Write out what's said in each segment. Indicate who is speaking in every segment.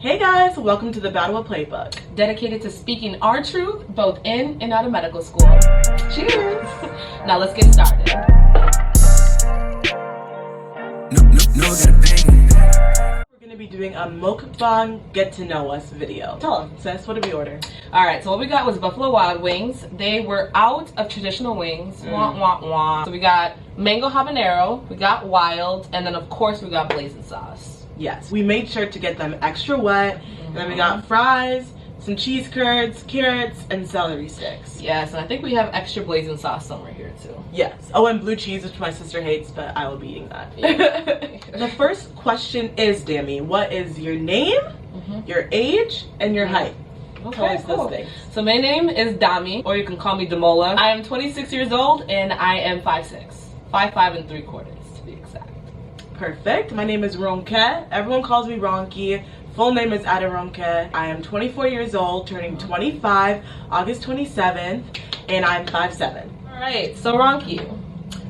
Speaker 1: Hey guys, welcome to the Battle Playbook,
Speaker 2: dedicated to speaking our truth both in and out of medical school. Cheers! Now let's get started.
Speaker 1: We're going to be doing a mukbang get to know us video. Tell them, sis, what did we order?
Speaker 2: Alright, so what we got was Buffalo Wild Wings. They were out of traditional wings. Wah, wah, wah. So we got mango habanero, we got wild, and then of course we got blazing sauce.
Speaker 1: Yes, we made sure to get them extra wet, and then we got fries, some cheese curds, carrots, and celery sticks.
Speaker 2: Yes, and I think we have extra blazing sauce somewhere here too.
Speaker 1: Yes. Oh, and blue cheese, which my sister hates, but I will be eating that.
Speaker 2: Yeah.
Speaker 1: The first question is, Dami, what is your name, your age, and your height?
Speaker 2: Okay, cool. So my name is Dami, or you can call me Damola. I am 26 years old, and I am 5'6", 5'5" and 3/4 to be exact.
Speaker 1: Perfect. My name is Ronke. Everyone calls me Ronki. Full name is Ada Ronke. I am 24 years old, turning 25 August 27th, and I'm 5'7".
Speaker 2: Alright, so Ronki,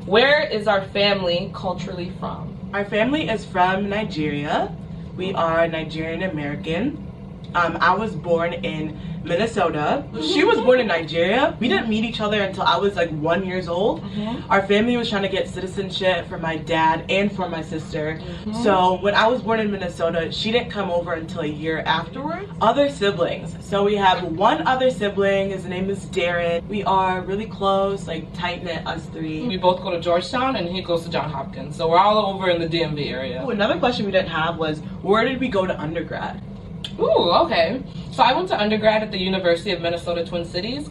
Speaker 2: where is our family culturally from?
Speaker 1: Our family is from Nigeria. We are Nigerian American. I was born in Minnesota. She was born in Nigeria. We didn't meet each other until I was like 1 year old. Our family was trying to get citizenship for my dad and for my sister. So when I was born in Minnesota, she didn't come over until a year afterwards. Other siblings. So we have one other sibling. His name is Darren. We are really close, like tight-knit, us three.
Speaker 2: We both go to Georgetown and he goes to Johns Hopkins. So we're all over in the DMV area.
Speaker 1: Ooh, another question we didn't have was, where did we go to undergrad?
Speaker 2: Ooh, okay. So I went to undergrad at the University of Minnesota Twin Cities.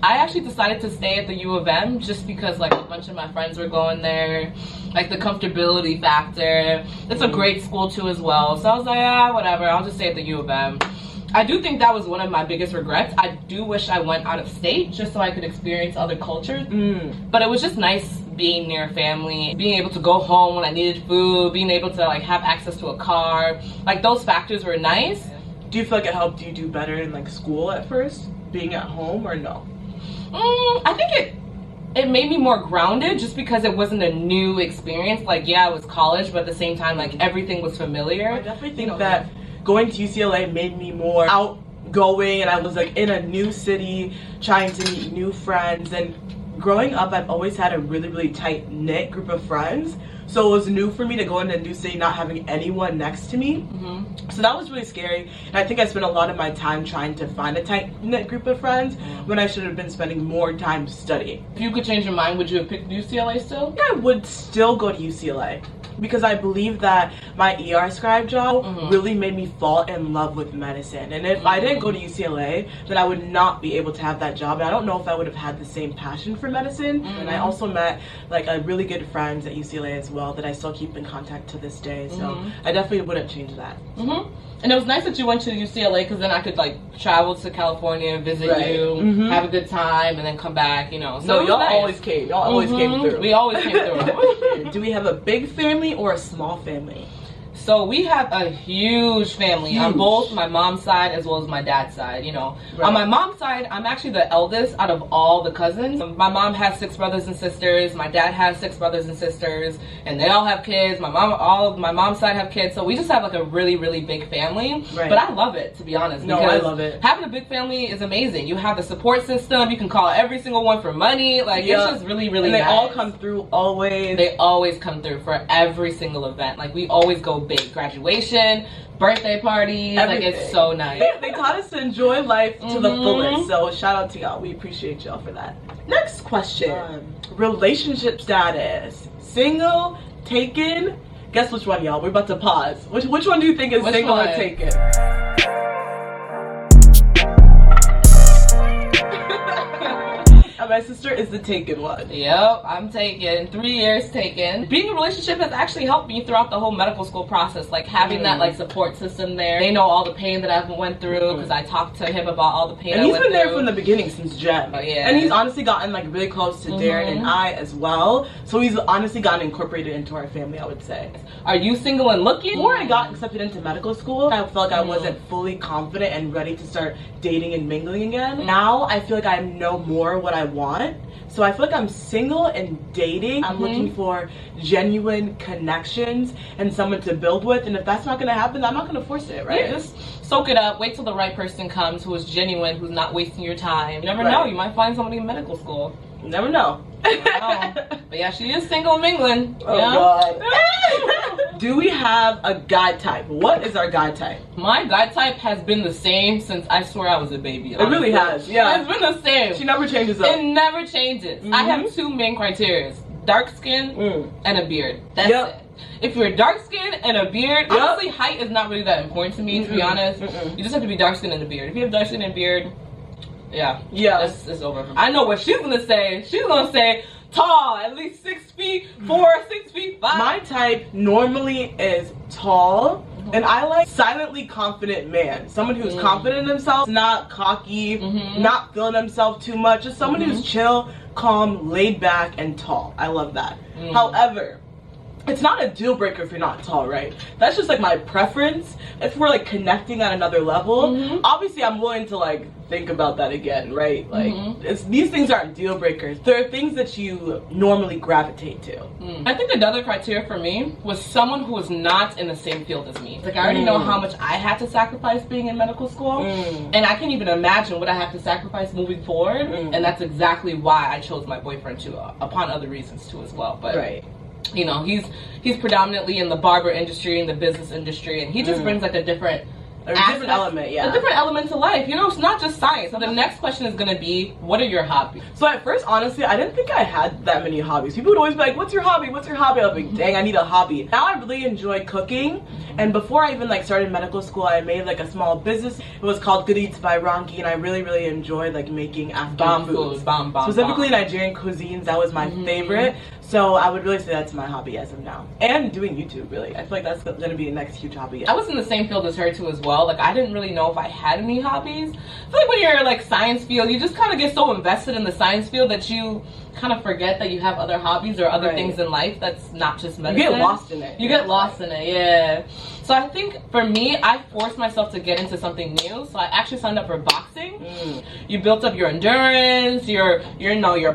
Speaker 2: I actually decided to stay at the U of M just because like a bunch of my friends were going there. Like the comfortability factor. It's a great school too as well. So I was like, whatever, I'll just stay at the U of M. I do think that was one of my biggest regrets. I do wish I went out of state just so I could experience other cultures. But it was just nice being near family, being able to go home when I needed food, being able to like have access to a car. Like those factors were nice.
Speaker 1: Do you feel like it helped you do better in like school at first, being at home, or no?
Speaker 2: I think it made me more grounded just because it wasn't a new experience. Like, yeah, it was college, but at the same time, like everything was familiar.
Speaker 1: I definitely think that going to UCLA made me more outgoing, and I was like in a new city, trying to meet new friends. And growing up, I've always had a really, really tight-knit group of friends. So it was new for me to go into a new city not having anyone next to me. So that was really scary. And I think I spent a lot of my time trying to find a tight-knit group of friends when I should have been spending more time studying.
Speaker 2: If you could change your mind, would you have picked UCLA still?
Speaker 1: I would still go to UCLA. Because I believe that my ER scribe job really made me fall in love with medicine. And if I didn't go to UCLA, then I would not be able to have that job. And I don't know if I would have had the same passion for medicine. And I also met like a really good friends at UCLA as well that I still keep in contact to this day. So I definitely wouldn't change that.
Speaker 2: And it was nice that you went to UCLA because then I could like travel to California and visit you, have a good time, and then come back, you know. So
Speaker 1: no, y'all always came. Y'all always came through.
Speaker 2: We always came through.
Speaker 1: Do we have a big family or a small family?
Speaker 2: So we have a huge family on both my mom's side as well as my dad's side, you know. On my mom's side, I'm actually the eldest out of all the cousins. My mom has 6 brothers and sisters. My dad has 6 brothers and sisters, and they all have kids. All of my mom's side have kids. So we just have like a really, really big family. But I love it, to be honest.
Speaker 1: No, I love it.
Speaker 2: Having a big family is amazing. You have the support system. You can call every single one for money. Like, it's just really, really nice.
Speaker 1: And they all come through always.
Speaker 2: They always come through for every single event. Like, we always go big. Graduation, birthday parties, everything. Like it's so nice.
Speaker 1: They taught us to enjoy life to the fullest. So shout out to y'all. We appreciate y'all for that. Next question. Relationship status. Single, taken. Guess which one, y'all? We're about to pause. Which one do you think is single or taken? My sister is the taken one.
Speaker 2: Yep, I'm taken. 3 years taken. Being in a relationship has actually helped me throughout the whole medical school process. Like having that like support system there. They know all the pain that I've went through because I talked to him about all the pain I went through.
Speaker 1: And he's been there from the beginning since Jem.
Speaker 2: Oh, yeah.
Speaker 1: And he's honestly gotten like really close to Darren and I as well. So he's honestly gotten incorporated into our family, I would say.
Speaker 2: Are you single and looking?
Speaker 1: Before I got accepted into medical school, I felt like I wasn't fully confident and ready to start dating and mingling again. Now I feel like I know more what I want want. So I feel like I'm single and dating. I'm looking for genuine connections and someone to build with. And if that's not gonna happen, I'm not gonna force it, right?
Speaker 2: Yeah, just soak it up. Wait till the right person comes who is genuine, who's not wasting your time. You never know. You might find somebody in medical school.
Speaker 1: You never know.
Speaker 2: But yeah, she is single mingling.
Speaker 1: Oh God. Do we have a guy type? What is our guy type?
Speaker 2: My guy type has been the same since I swear I was a baby.
Speaker 1: Honestly. It really has, yeah.
Speaker 2: It's been the same.
Speaker 1: She never changes up.
Speaker 2: It never changes. I have two main criteria. Dark skin and a beard. That's it. If you're dark skin and a beard, honestly, height is not really that important to me, to be honest. You just have to be dark skin and a beard. If you have dark skin and a beard, yeah, it's over. I know what she's gonna say. She's gonna say tall, at least 6 feet 4, 6 feet 5.
Speaker 1: My type normally is tall, and I like silently confident man. Someone who's confident in himself, not cocky, not feeling himself too much. Just someone who's chill, calm, laid back, and tall. I love that. However, it's not a deal breaker if you're not tall, right? That's just like my preference. If we're like connecting at another level, obviously I'm willing to like think about that again, right? Like these things aren't deal breakers. There are things that you normally gravitate to.
Speaker 2: I think another criteria for me was someone who was not in the same field as me. Like I already know how much I had to sacrifice being in medical school, and I can't even imagine what I have to sacrifice moving forward. And that's exactly why I chose my boyfriend too, upon other reasons too as well. But you know, he's predominantly in the barber industry, in the business industry, and he just brings like a different
Speaker 1: element,
Speaker 2: a different element to life. You know, it's not just science. So the next question is gonna be, what are your hobbies?
Speaker 1: So at first, honestly, I didn't think I had that many hobbies. People would always be like, what's your hobby? What's your hobby? I was like, dang, I need a hobby. Now I really enjoy cooking. And before I even like started medical school, I made like a small business. It was called Good Eats by Ronki, and I really enjoyed like making Afghan foods. Specifically Nigerian cuisines, that was my favorite. So I would really say that's my hobby as of now. And doing YouTube, really. I feel like that's gonna be the next huge hobby.
Speaker 2: I was in the same field as her too as well. Like I didn't really know if I had any hobbies. I feel like when you're like science field, you just kind of get so invested in the science field that you kind of forget that you have other hobbies or other things in life that's not just medicine.
Speaker 1: You get lost in it.
Speaker 2: You get lost in it, yeah. So I think for me, I forced myself to get into something new. So I actually signed up for boxing. You built up your endurance, your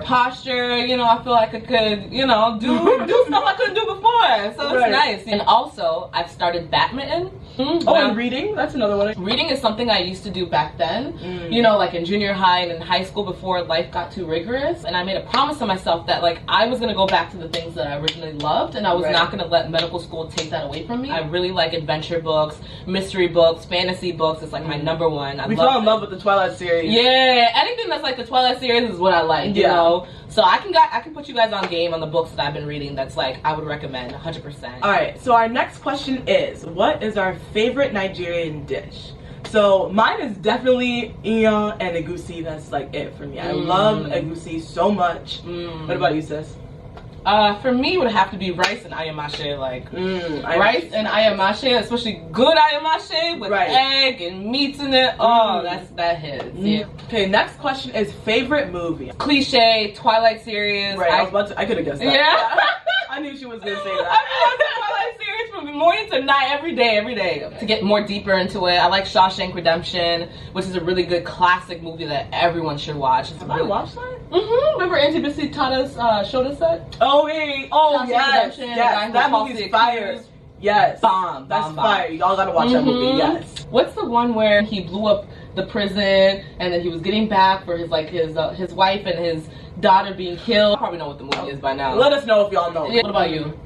Speaker 2: posture. You know, I feel like I could, you know, do stuff I couldn't do before. So it's nice. And also, I've started badminton.
Speaker 1: And reading, that's another one.
Speaker 2: Reading is something I used to do back then. You know, like in junior high and in high school before life got too rigorous. And I made a promise to myself that like I was gonna go back to the things that I originally loved, and I was not gonna let medical school take that away from me. I really like adventure books, mystery books, fantasy books. It's like my number one.
Speaker 1: We fell in love with the Twilight series.
Speaker 2: Yeah, anything that's like the Twilight series is what I like. You know, so I can put you guys on game on the books that I've been reading. That's like I would recommend 100%.
Speaker 1: All right. So our next question is, what is our favorite Nigerian dish? So mine is definitely Iyan and egusi. That's like it for me. I love egusi so much. What about you, sis?
Speaker 2: For me, it would have to be rice and ayamashe. Like rice and ayamashe, especially good ayamashe with egg and meats in it. Oh, that hits. Yeah.
Speaker 1: Okay, next question is favorite movie.
Speaker 2: Cliche Twilight series.
Speaker 1: Right, I could have guessed that.
Speaker 2: Yeah.
Speaker 1: I knew she was gonna say that.
Speaker 2: I watch the Twilight series from morning to night, every day. To get more deeper into it, I like Shawshank Redemption, which is a really good classic movie that everyone should watch.
Speaker 1: Have I watched that?
Speaker 2: Remember Auntie Bissy taught us, showed us that?
Speaker 1: Oh, hey. Oh, yes. That movie's fire. Yes. That's fire. Y'all gotta watch that movie. Yes.
Speaker 2: What's the one where he blew up the prison and then he was getting back for his wife and his daughter being killed? I probably know what the movie is by now.
Speaker 1: Let us know if y'all know.
Speaker 2: What about you?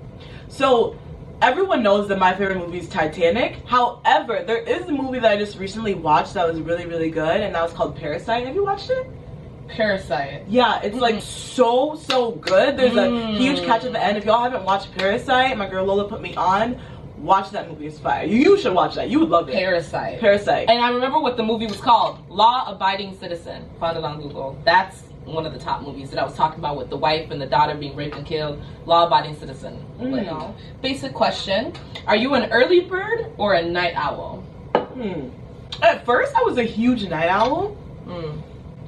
Speaker 1: So everyone knows that my favorite movie is Titanic. However, there is a movie that I just recently watched that was really good, and that was called Parasite. Have you watched it?
Speaker 2: Parasite.
Speaker 1: Yeah, it's like so good. There's a huge catch at the end. If y'all haven't watched Parasite, my girl Lola put me on. Watch that movie. It's fire. You should watch that. You would love it. Parasite. And
Speaker 2: I remember what the movie was called. Law Abiding Citizen. Found it on Google. That's one of the top movies that I was talking about with the wife and the daughter being raped and killed. Law Abiding Citizen. You know. Basic question. Are you an early bird or a night owl?
Speaker 1: At first, I was a huge night owl.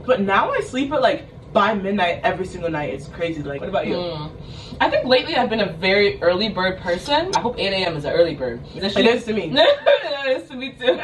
Speaker 1: But now I sleep at like by midnight every single night. It's crazy. Like, what about you?
Speaker 2: I think lately I've been a very early bird person. I hope 8 a.m. is an early bird.
Speaker 1: It is to me.
Speaker 2: It is to me too.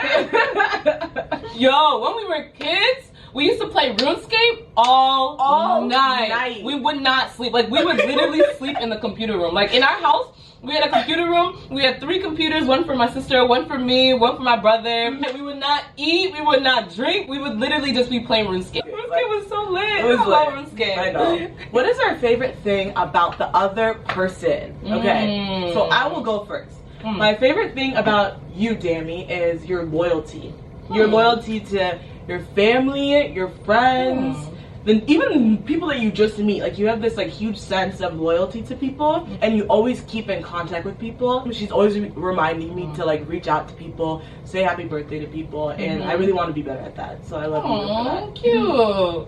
Speaker 2: Yo, when we were kids, We used to play RuneScape all night. We would not sleep. Like, we would literally sleep in the computer room. Like, in our house, we had a computer room. We had 3 computers, one for my sister, one for me, one for my brother. We would not eat. We would not drink. We would literally just be playing RuneScape. RuneScape was so lit. It was lit. RuneScape.
Speaker 1: I know. What is our favorite thing about the other person? Okay, so I will go first. My favorite thing about you, Dami, is your loyalty. Your loyalty to your family, your friends, then even people that you just meet. Like, you have this like huge sense of loyalty to people, and you always keep in contact with people. She's always reminding me to like reach out to people, say happy birthday to people, and I really want to be better at that. So I love you for that.
Speaker 2: Cute.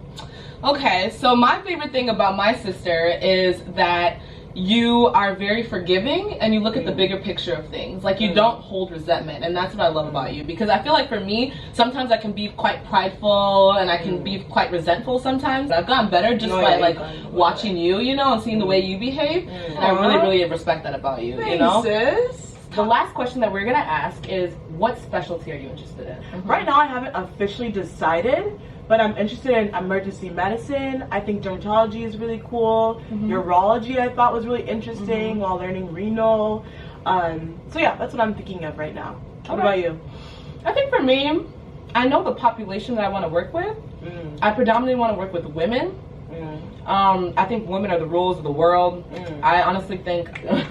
Speaker 2: Okay, so my favorite thing about my sister is that you are very forgiving and you look at the bigger picture of things. Like, you don't hold resentment, and that's what I love about you. Because I feel like for me, sometimes I can be quite prideful and I can be quite resentful sometimes. I've gotten better just by like watching you, you know, and seeing the way you behave. And I really respect that about you.
Speaker 1: Thanks,
Speaker 2: you know,
Speaker 1: sis.
Speaker 2: The last question that we're gonna ask is, what specialty are you interested in?
Speaker 1: Right now, I haven't officially decided, but I'm interested in emergency medicine. I think dermatology is really cool. Urology I thought was really interesting while learning renal. So yeah, that's what I'm thinking of right now. What about you?
Speaker 2: I think for me, I know the population that I want to work with. I predominantly want to work with women. I think women are the rules of the world. I honestly think that's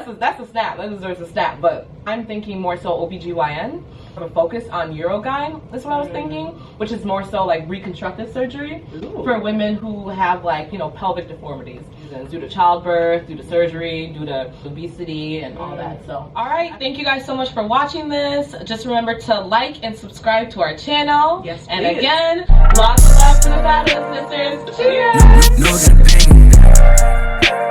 Speaker 2: a snap. That deserves a snap. But I'm thinking more so OBGYN. A focus on Urogyn is what I was thinking, which is more so like reconstructive surgery for women who have, like, you know, pelvic deformities due to childbirth, due to surgery, due to obesity and all that. So alright, thank you guys so much for watching this. Just remember to like and subscribe to our channel.
Speaker 1: Yes,
Speaker 2: and
Speaker 1: please.
Speaker 2: again, lots of love for the Fabulous Sisters. Cheers!
Speaker 3: No, that bang.